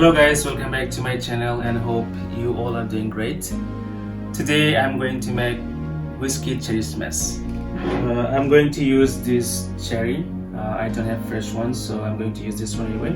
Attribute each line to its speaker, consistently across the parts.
Speaker 1: Hello guys, welcome back to my channel and hope you all are doing great. Today I'm going to make whiskey cherry smash. I'm going to use this cherry. I don't have fresh ones, so I'm going to use this one anyway.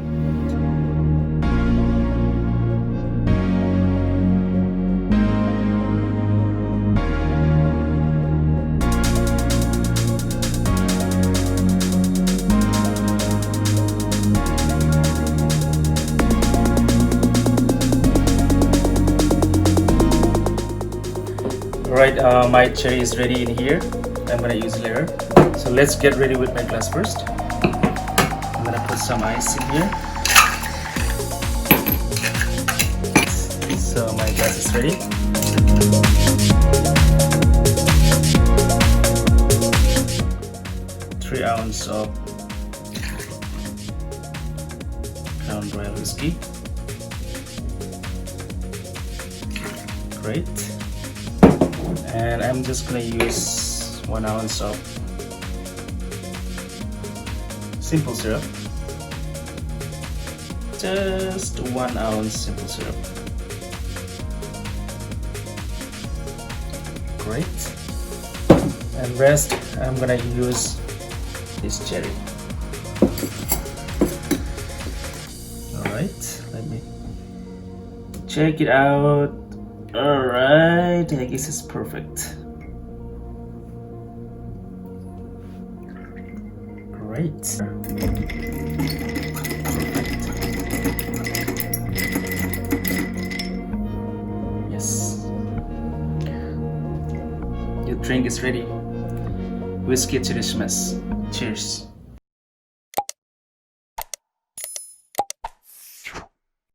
Speaker 1: Alright, my cherry is ready in here. I'm gonna use later. So let's get ready with my glass first. I'm gonna put some ice in here. So my glass is ready. Three ounces of Crown Royal whiskey. Great. And I'm just gonna use 1 ounce of simple syrup. Just 1 ounce simple syrup. Great. And rest I'm gonna use this cherry. Alright, let me check it out. Alright, I guess it's perfect. Great. Yes. Your drink is ready. Whiskey cherry smash. Cheers.